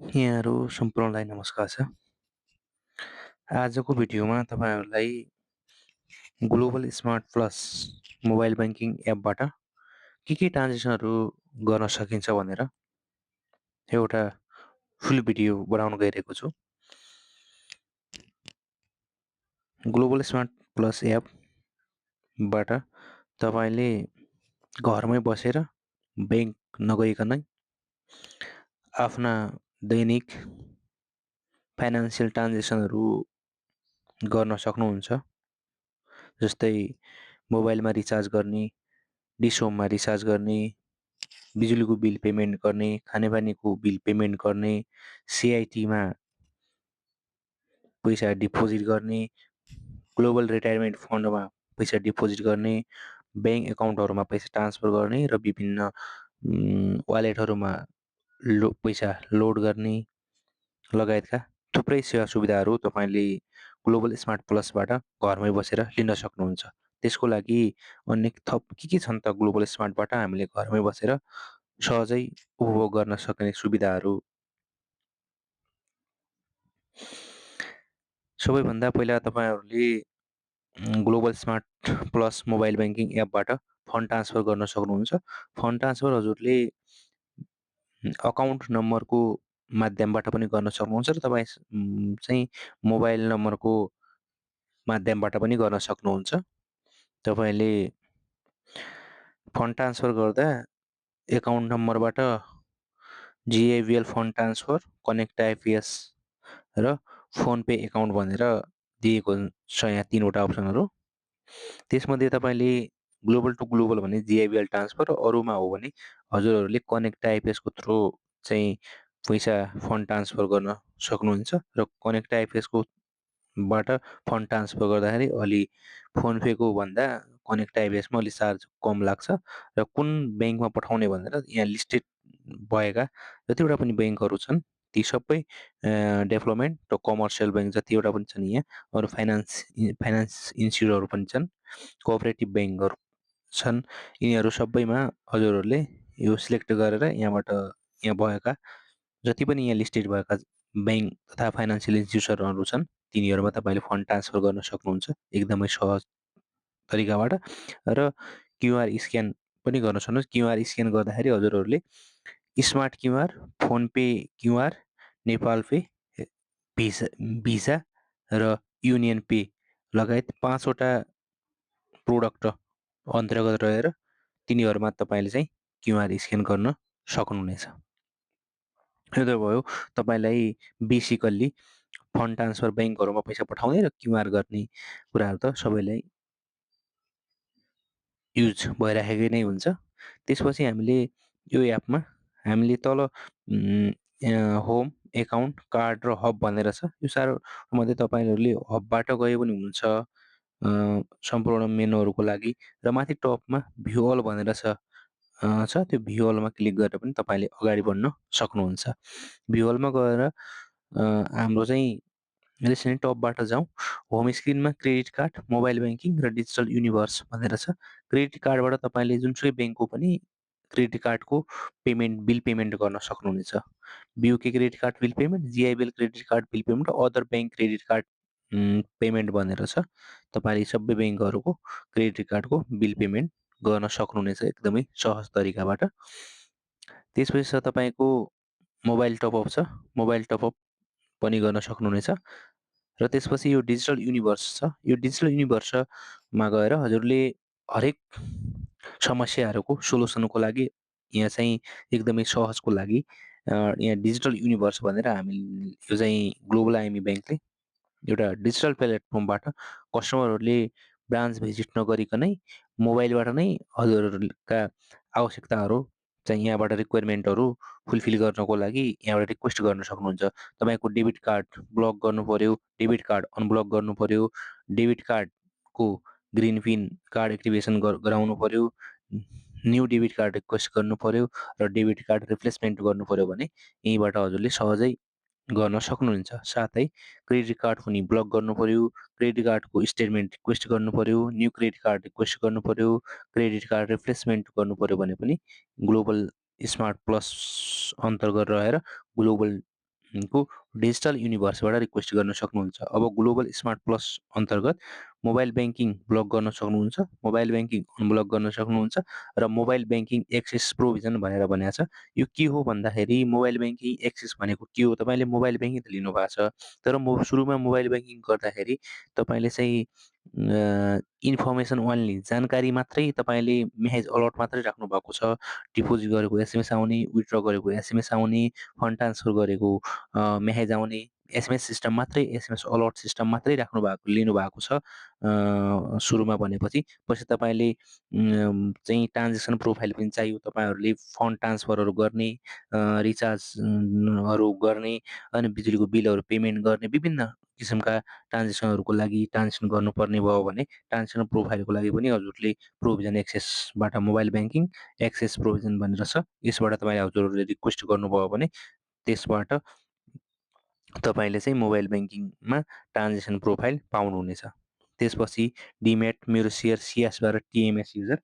यहाँहरू सम्पूर्णलाई नमस्कार छ। आजको भिडियोमा तपाईँहरूलाई global smart plus mobile banking एपबाट के ट्रान्जेक्सनहरू गर्न सकिन्छ भनेर एउटा फुल भिडियो बनाउन गइरहेको छु। ग्लोबल स्मार्ट प्लस एपबाट तपाईँले घरमै बसेर ब्याङ्क नगइकनै आफ्ना दैनिक फाइनान्सियल ट्रान्जेक्सनहरू गर्न सक्नुहुन्छ। जस्तै मोबाइलमा रिचार्ज गर्ने, डिस होममा रिचार्ज गर्ने, बिजुलीको बिल पेमेन्ट गर्ने, खानेपानीको बिल पेमेन्ट गर्ने, सिआइटीमा पैसा डिपोजिट गर्ने, ग्लोबल रिटायरमेन्ट फन्डमा पैसा डिपोजिट गर्ने, ब्याङ्क एकाउन्टहरूमा पैसा ट्रान्सफर गर्ने र विभिन्न वालेटहरूमा पैसा लोड गर्ने लगायतका थुप्रै सेवा सुविधाहरू तपाईँले ग्लोबल स्मार्ट प्लसबाट घरमै बसेर लिन सक्नुहुन्छ। त्यसको लागि अन्य थप के छन् त ग्लोबल स्मार्टबाट हामीले घरमै बसेर सहजै उपभोग गर्न सक्ने सुविधाहरू। सबैभन्दा पहिला तपाईँहरूले global smart plus mobile banking एपबाट फन्ड ट्रान्सफर गर्न सक्नुहुन्छ। फन्ड ट्रान्सफर हजुरले अकाउन्ट नम्बरको माध्यमबाट पनि गर्न सक्नुहुन्छ र तपाईँ चाहिँ मोबाइल नम्बरको माध्यमबाट पनि गर्न सक्नुहुन्छ। तपाईँले फन्ड ट्रान्सफर गर्दा एकाउन्ट नम्बरबाट जिएबिएल फन्ड ट्रान्सफर, कनेक्ट आइपिएस र फोन पे एकाउन्ट भनेर दिएको छ यहाँ 3वटा अप्सनहरू। त्यसमध्ये तपाईँले ग्लोबल टु ग्लोबल भने जिआइबिएल ट्रान्सफर र अरूमा हो भने हजुरहरूले कनेक्ट आइपिएसको थ्रु चाहिँ पैसा फन्ड ट्रान्सफर गर्न सक्नुहुन्छ र कनेक्ट आइपिएसको बाट फन्ड ट्रान्सफर गर्दाखेरि अलि फोन पेको भन्दा कनेक्ट आइपिएसमा अलि चार्ज कम लाग्छ र कुन ब्याङ्कमा पठाउने भनेर यहाँ लिस्टेड भएका जतिवटा पनि ब्याङ्कहरू छन् ती सबै डेभलपमेन्ट र कमर्सियल ब्याङ्क जतिवटा पनि छन् यहाँ अरू फाइनान्स इन्स्टिच्युटहरू पनि छन्, कोअपरेटिभ ब्याङ्कहरू छन्। यिनीहरू सबैमा हजुरहरूले यो सिलेक्ट गरेर यहाँ भएका जति पनि यहाँ लिस्टेड भएका ब्याङ्क तथा फाइनान्सियल इन्स्टिट्युसनहरू छन् तिनीहरूमा तपाईँले फन्ड ट्रान्सफर गर्न सक्नुहुन्छ एकदमै सहज तरिकाबाट र क्युआर स्क्यान पनि गर्न सक्नुहुन्छ। क्युआर स्क्यान गर्दाखेरि हजुरहरूले smart QR, phone pay QR, Nepal pay, visa र युनियन पे लगायत 5वटा प्रोडक्ट अन्तर्गत रहेर तिनीहरूमा तपाईँले चाहिँ क्युआर स्क्यान गर्न सक्नुहुनेछ। यो त भयो तपाईँलाई बेसिकल्ली फन्ड ट्रान्सफर ब्याङ्कहरूमा पैसा पठाउने र क्युआर गर्ने कुराहरू त सबैलाई युज भइराखेकै नै हुन्छ। त्यसपछि हामीले यो एपमा हामीले तल होम, एकाउन्ट, कार्ड र हब भनेर छ। यो मध्ये तपाईँहरूले हबबाट गए पनि हुन्छ सम्पूर्ण मेनुहरूको लागि र माथि टपमा भ्यू अल भनेर त्यो भ्यू अलमा क्लिक गरेर पनि तपाईँले अगाडि बढ्न सक्नुहुन्छ। भ्यू अलमा गएर हाम्रो चाहिँ यसरी टपबाट जाउँ। होम स्क्रिनमा क्रेडिट कार्ड, मोबाइल ब्याङ्किङ र डिजिटल युनिभर्स भनेर छ। क्रेडिट कार्डबाट तपाईँले जुनसुकै ब्याङ्कको पनि क्रेडिट कार्डको बिल पेमेन्ट गर्न सक्नुहुनेछ। बियुके credit card bill payment, GIBL credit card bill payment र other bank credit card payment भनेर छ। तपाईँले सबै ब्याङ्कहरूको क्रेडिट कार्डको बिल पेमेन्ट गर्न सक्नुहुनेछ एकदमै सहज तरिकाबाट। त्यसपछि छ तपाईँको मोबाइल टपअप छ। मोबाइल टपअप पनि गर्न सक्नुहुनेछ र त्यसपछि यो डिजिटल युनिभर्स छ। यो डिजिटल युनिभर्समा गएर हजुरले हरेक समस्याहरूको सोल्युसनको लागि यहाँ चाहिँ एकदमै सहजको लागि यहाँ डिजिटल युनिभर्स भनेर यो चाहिँ ग्लोबल आइएमई ब्याङ्कले एउटा डिजिटल प्लेटफर्मबाट कस्टमरहरूले ब्रान्च भिजिट नगरिकनै मोबाइलबाट नै हजुरहरूका आवश्यकताहरू चाहिँ यहाँबाट रिक्वायरमेन्टहरू फुलफिल गर्नको लागि यहाँबाट रिक्वेस्ट गर्न सक्नुहुन्छ। तपाईँको डेबिट कार्ड ब्लक गर्नुपऱ्यो, डेबिट कार्ड अनब्लक गर्नुपऱ्यो, डेबिट कार्डको ग्रिन पिन कार्ड एक्टिभेसन गराउनु पऱ्यो, न्यू डेबिट कार्ड रिक्वेस्ट गर्नुपऱ्यो र डेबिट कार्ड रिप्लेसमेन्ट गर्नुपऱ्यो भने यहीँबाट हजुरले सहजै गर्न सक्नुहुन्छ। साथै क्रेडिट कार्ड पनि ब्लक गर्नुपऱ्यो, क्रेडिट कार्डको स्टेटमेन्ट रिक्वेस्ट गर्नुपऱ्यो, न्यू क्रेडिट कार्ड रिक्वेस्ट गर्नुपऱ्यो, क्रेडिट कार्ड रिप्लेसमेन्ट गर्नुपऱ्यो भने पनि ग्लोबल स्मार्ट प्लस अन्तर्गत रहेर ग्लोबल को डिजिटल युनिभर्सबाट रिक्वेस्ट गर्न सक्नुहुन्छ। अब ग्लोबल स्मार्ट प्लस अन्तर्गत मोबाइल ब्याङ्किङ ब्लक गर्न सक्नुहुन्छ, मोबाइल ब्याङ्किङ अनब्लक गर्न सक्नुहुन्छ र मोबाइल ब्याङ्किङ एक्सेस प्रोभिजन भनेर भनेको छ। यो के हो भन्दाखेरि मोबाइल ब्याङ्किङ एक्सेस भनेको के हो? तपाईँले मोबाइल ब्याङ्किङ त लिनुभएको छ, तर सुरुमा मोबाइल ब्याङ्किङ गर्दाखेरि तपाईँले चाहिँ इन्फर्मेसन ओन्ली जानकारी मात्रै तपाईँले मेसेज अलर्ट मात्रै राख्नु भएको छ। डिपोजिट गरेको एसएमएस आउने, विथड्र गरेको एसएमएस आउने, फन्ड ट्रान्सफर गरेको मेसेज आउने, एसएमएस सिस्टम मात्रै एसएमएस अलर्ट सिस्टम मात्रै लिनुभएको छ सुरुमा भनेपछि। पछि तपाईँले चाहिँ ट्रान्जेक्सन प्रोफाइल पनि चाहियो। तपाईँहरूले फन्ड ट्रान्सफरहरू गर्ने, रिचार्जहरू गर्ने, अनि बिजुलीको बिलहरू पेमेन्ट गर्ने, विभिन्न किसिमका ट्रान्जेक्सनहरूको लागि ट्रान्जेक्सन गर्नुपर्ने भयो भने ट्रान्जेक्सन प्रोफाइलको लागि पनि हजुरले प्रोभिजन एक्सेसबाट मोबाइल ब्याङ्किङ एक्सेस प्रोभिजन भनेर छ। यसबाट हजुरहरूले रिक्वेस्ट गर्नुभयो भने त्यसबाट तपाईँले चाहिँ मोबाइल ब्याङ्किङमा ट्रान्जेक्सन प्रोफाइल पाउनुहुनेछ। त्यसपछि डिम्याट मेरो सेयर सिएसबाट टिएमएस युजर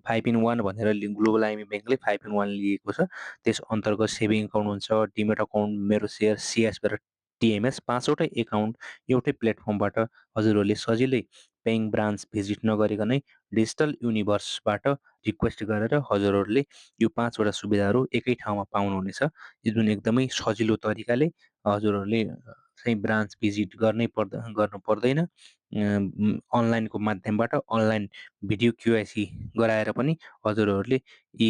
5 इन 1 भनेर ग्लोबल आइएमए ब्याङ्कले 5 इन 1 लिएको छ। त्यस अन्तर्गत सेभिङ अकाउन्ट हुन्छ, डिम्याट अकाउन्ट मेरो सेयर सिएसबाट टिएमएस 5 वटै एकाउन्ट एउटै प्लेटफर्मबाट हजुरहरूले सजिलै ब्याङ्क ब्रान्च भिजिट नगरिकनै डिजिटल युनिभर्सबाट रिक्वेस्ट गरेर हजुरहरूले यो 5 वटा सुविधाहरू एकै ठाउँमा पाउनुहुनेछ। यो जुन एकदमै सजिलो तरिकाले हजुरहरूले चाहिँ ब्रान्च भिजिट गर्नु पर्दैन। अनलाइनको माध्यमबाट अनलाइन भिडियो क्युआइसी गराएर पनि हजुरहरूले यी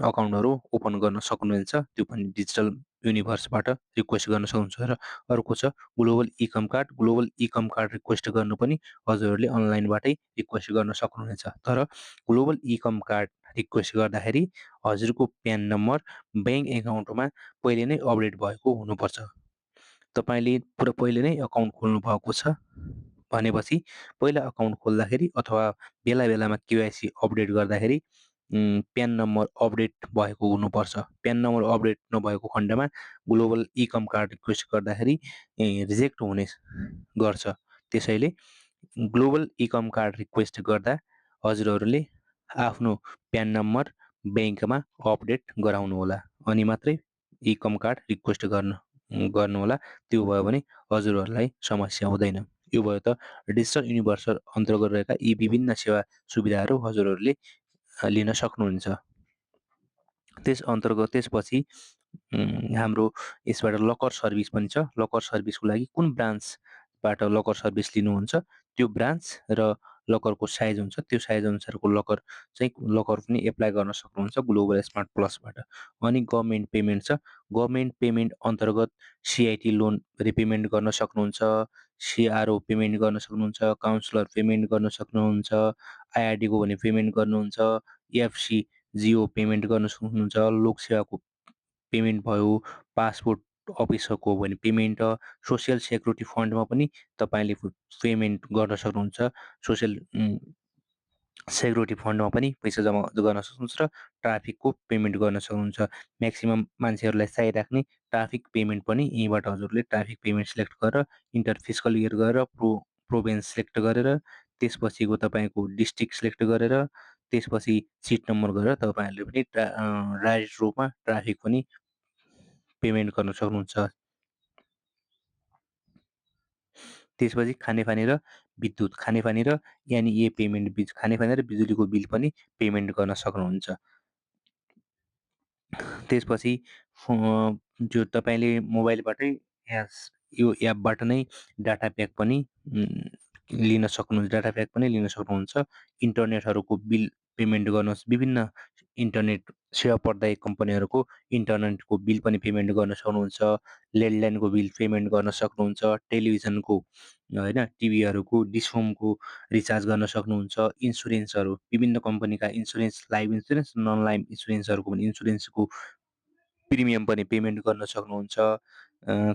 अकाउन्टहरू ओपन गर्न सक्नुहुन्छ। त्यो पनि डिजिटल युनिभर्सबाट रिक्वेस्ट गर्न सक्नुहुन्छ। र अर्को छ global इकम card. Global इकम card request गर्नु पनि हजुरहरूले अनलाइनबाटै रिक्वेस्ट गर्न सक्नुहुनेछ। तर ग्लोबल इकम कार्ड रिक्वेस्ट गर्दाखेरि हजुरको प्यान नम्बर ब्याङ्क एकाउन्टमा पहिले नै अपडेट भएको हुनुपर्छ। तपाईँले पहिले नै अकाउन्ट खोल्नु भएको छ भनेपछि पहिला अकाउन्ट खोल्दाखेरि अथवा बेला बेलामा केवाइसी अपडेट गर्दाखेरि प्यान नम्बर अपडेट भएको हुनुपर्छ। प्यान नम्बर अपडेट नभएको खण्डमा ग्लोबल इकम कार्ड रिक्वेस्ट गर्दाखेरि रिजेक्ट हुने गर्छ। त्यसैले ग्लोबल इकम कार्ड रिक्वेस्ट गर्दा हजुरहरूले आफ्नो प्यान नम्बर ब्याङ्कमा अपडेट गराउनुहोला, अनि मात्रै इकम कार्ड रिक्वेस्ट गर्नुहोला। त्यो भयो भने हजुरहरूलाई समस्या हुँदैन। यो भयो त डिजिटल युनिभर्सल अन्तर्गत रहेका यी विभिन्न सेवा सुविधाहरू हजुरहरूले लिन सक्नुहुन्छ। त्यस अन्तर्गत त्यसपछि हाम्रो यसबाट लकर सर्भिस पनि छ। लकर सर्भिसको लागि कुन ब्रान्चबाट लकर सर्भिस लिनुहुन्छ, त्यो ब्रान्च र लकरको साइज हुन्छ, त्यो साइज अनुसारको लकर पनि एप्लाई गर्न सक्नुहुन्छ ग्लोबल स्मार्ट प्लसबाट। अनि गभर्मेन्ट पेमेन्ट छ। गभर्मेन्ट पेमेन्ट अन्तर्गत सिआइटी लोन रिपेमेन्ट गर्न सक्नुहुन्छ, सिआरओ पेमेन्ट गर्न सक्नुहुन्छ, काउन्सिलर पेमेन्ट गर्न सक्नुहुन्छ, आइआरडीको भने पेमेन्ट गर्नुहुन्छ, एफसी जिओ पेमेन्ट गर्न सक्नुहुन्छ, लोकसेवाको पेमेन्ट भयो, पासपोर्ट अफिसको भने पेमेन्ट, सोसियल सेक्युरिटी फन्डमा पनि तपाईँले पेमेन्ट गर्न सक्नुहुन्छ। सोसियल सेक्युरिटी फन्डमा पनि पैसा जम्मा गर्न सक्नुहुन्छ र ट्राफिकको पेमेन्ट गर्न सक्नुहुन्छ। म्याक्सिमम् मान्छेहरूलाई चाहिराख्ने ट्राफिक पेमेन्ट पनि यहीँबाट हजुरले ट्राफिक पेमेन्ट सिलेक्ट गरेर इन्टर फिस्कल इयर गरेर प्रोभिन्स सिलेक्ट गरेर त्यसपछिको तपाईँको डिस्ट्रिक्ट सिलेक्ट गरेर त्यसपछि सिट नम्बर गरेर तपाईँहरूले पनि डाइरेक्ट रूपमा ट्राफिक पनि पेमेन्ट गर्न सक्नुहुन्छ। त्यसपछि खानेपानी र विद्युत, खानेपानी र एनइए पेमेन्ट, खानेपानी र बिजुलीको बिल पनि पेमेन्ट गर्न सक्नुहुन्छ। त्यसपछि जो तपाईँले मोबाइलबाटै यो एपबाट नै डाटा प्याक पनि लिन सक्नुहुन्छ, डाटा प्याक पनि लिन सक्नुहुन्छ। इन्टरनेटहरूको बिल पेमेन्ट गर्नुहोस्, विभिन्न इन्टरनेट सेवा प्रदायक कम्पनीहरूको इन्टरनेटको बिल पनि पेमेन्ट गर्न सक्नुहुन्छ। ल्यान्डलाइनको बिल पेमेन्ट गर्न सक्नुहुन्छ, टेलिभिजनको होइन टिभीहरूको डिस होमको रिचार्ज गर्न सक्नुहुन्छ। इन्सुरेन्सहरू विभिन्न कम्पनीका insurance, life insurance, non life इन्सुरेन्सहरूको पनि इन्सुरेन्सको प्रिमियम पनि पेमेन्ट गर्न सक्नुहुन्छ।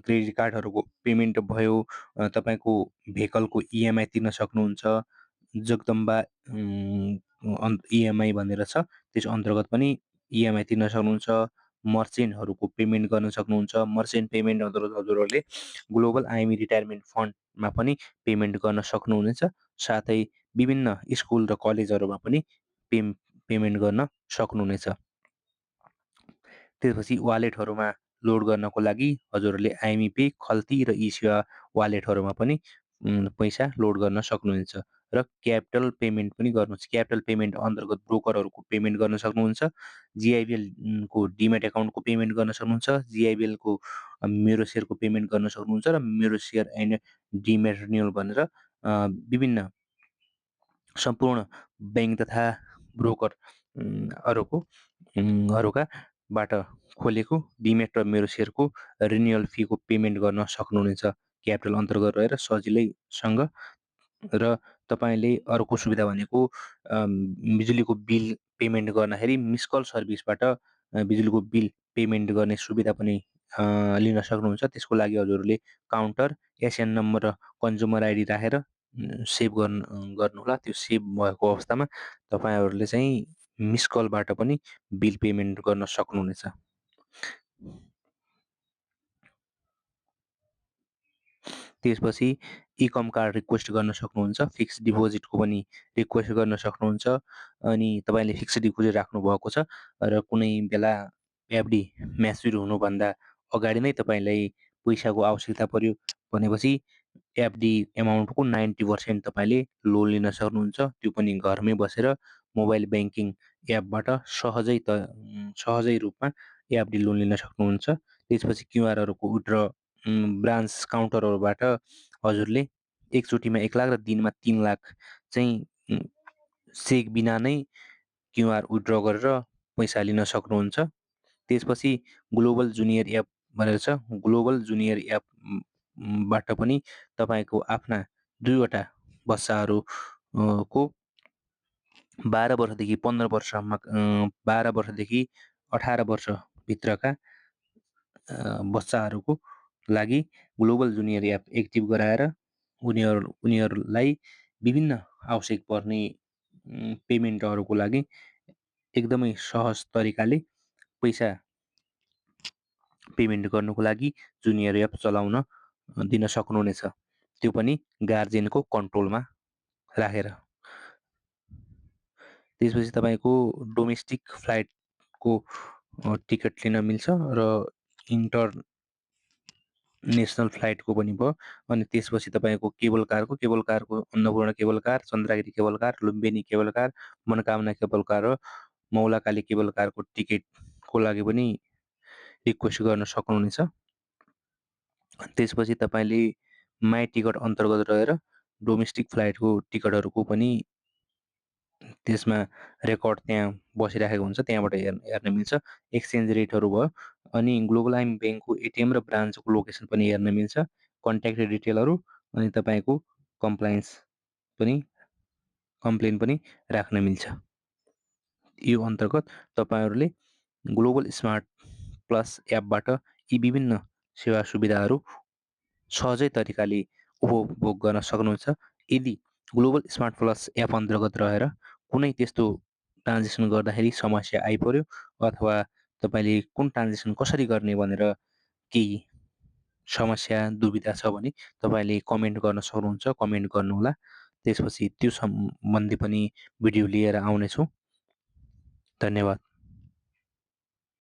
क्रेडिट कार्डहरूको पेमेन्ट भयो, तपाईँको भेकलको इएमआई तिर्न सक्नुहुन्छ। जगदम्बा इएमआई भनेर छ, त्यस अन्तर्गत पनि इएमआई तिर्न सक्नुहुन्छ। मर्चेन्टहरूको पेमेन्ट गर्न सक्नुहुन्छ। मर्चेन्ट पेमेन्ट अन्तर्गत हजुरहरूले ग्लोबल आइएमई रिटायरमेन्ट फन्डमा पनि पेमेन्ट गर्न सक्नुहुनेछ। साथै विभिन्न स्कुल र कलेजहरूमा पनि पेमेन्ट गर्न सक्नुहुनेछ। त्यसपछि वालेटहरूमा लोड गर्नको लागि हजुरहरूले आइएमई पे, खल्ती र ई-सेवा वालेटहरूमा पनि पैसा लोड गर्न सक्नुहुन्छ र क्यापिटल पेमेन्ट पनि गर्नुहुन्छ। क्यापिटल पेमेन्ट अन्तर्गत ब्रोकरहरूको पेमेन्ट गर्न सक्नुहुन्छ। जिआइबिएल को डिम्याट एकाउन्टको पेमेन्ट गर्न सक्नुहुन्छ। जिआइबिएलको मेरो सेयरको पेमेन्ट गर्न सक्नुहुन्छ र मेरो सेयर एन्ड डिम्याट रिन्युअल भनेर विभिन्न सम्पूर्ण ब्याङ्क तथा ब्रोकर अरूको हरूका बाट खोलेको डिम्याट र मेरो सेयरको रिन्युअल फीको पेमेन्ट गर्न सक्नुहुनेछ क्यापिटल अन्तर्गत रहेर सजिलैसँग। र तपाईँले अर्को सुविधा भनेको बिजुलीको बिल पेमेन्ट गर्दाखेरि मिस कल सर्भिसबाट बिजुलीको बिल पेमेन्ट गर्ने सुविधा पनि लिन सक्नुहुन्छ। त्यसको लागि हजुरहरूले काउन्टर, एसएन नम्बर र कन्ज्युमर आइडी राखेर सेभ गर्नुहोला। त्यो सेभ भएको अवस्थामा तपाईँहरूले चाहिँ मिस कलबाट पनि बिल पेमेन्ट गर्न सक्नुहुनेछ। त्यसपछि इकम कार्ड रिक्वेस्ट गर्न सक्नुहुन्छ। फिक्स डिपोजिटको पनि रिक्वेस्ट गर्न सक्नुहुन्छ। अनि तपाईँले फिक्स डिपोजिट राख्नुभएको छ र कुनै बेला एफडी म्याच्युर हुनुभन्दा अगाडि नै तपाईँलाई पैसाको आवश्यकता पर्यो भनेपछि एफडी एमाउन्टको 90% तपाईँले लोन लिन सक्नुहुन्छ। त्यो पनि घरमै बसेर मोबाइल ब्याङ्किङ एपबाट सहजै रूपमा एफडी लोन लिन सक्नुहुन्छ। त्यसपछि क्युआरहरूको विथड्र ब्रान्च काउन्टरहरूबाट हजुरले एकचोटिमा 1 लाख र दिनमा 3 लाख चाहिँ चेक बिना नै क्युआर विथड्र गरेर पैसा लिन सक्नुहुन्छ। त्यसपछि ग्लोबल जुनियर एप भनेर छ। ग्लोबल जुनियर एप बाट पनि तपाईँको आफ्ना 2 वटा बच्चाहरू को 12 वर्षदेखि 15 वर्षसम्म 12 वर्षदेखि 18 वर्षभित्रका बच्चाहरूको लागि ग्लोबल जुनियर एप एक्टिभ गराएर उनीहरूलाई विभिन्न आवश्यक पर्ने पेमेन्टहरूको लागि एकदमै सहज तरिकाले पैसा पेमेन्ट गर्नुको लागि जुनियर एप चलाउन दिन सक्नुहुनेछ। त्यो पनि गार्जियनको कन्ट्रोलमा राखेर। त्यसपछि तपाईँको डोमेस्टिक फ्लाइटको टिकट लिन मिल्छ र इन्टरनेसनल फ्लाइटको पनि भयो। अनि त्यसपछि तपाईँको केबल कारको Annapurna cable car, Chandragiri cable car, Lumbini cable car, Manakamana cable car र मौलाकाली केबल कारको टिकटको लागि पनि रिक्वेस्ट गर्न सक्नुहुनेछ। त्यसपछि तपाईँले माई टिकट अन्तर्गत रहेर डोमेस्टिक फ्लाइटको टिकटहरूको पनि त्यसमा रेकर्ड त्यहाँ बसिराखेको हुन्छ, त्यहाँबाट हेर्न मिल्छ। एक्सचेन्ज रेटहरू भयो। अनि ग्लोबल आइम ब्याङ्कको एटिएम र ब्रान्चको लोकेसन पनि हेर्न मिल्छ। कन्ट्याक्ट डिटेलहरू अनि तपाईँको कम्प्लेन पनि राख्न मिल्छ। यो अन्तर्गत तपाईँहरूले ग्लोबल स्मार्ट प्लस एपबाट यी विभिन्न सेवा सुविधाहरू सहजै तरिकाले उपभोग गर्न सक्नुहुन्छ। यदि ग्लोबल स्मार्ट प्लस एप अन्तर्गत रहेर कुनै त्यस्तो ट्रान्जेक्सन गर्दाखेरि समस्या आइपर्यो अथवा तपाईँले कुन ट्रान्जेक्सन कसरी गर्ने भनेर केही समस्या दुविधा छ भने तपाईँले कमेन्ट गर्न सक्नुहुन्छ। कमेन्ट गर्नुहोला। त्यसपछि त्यो सम्बन्धी पनि भिडियो लिएर आउनेछु। धन्यवाद।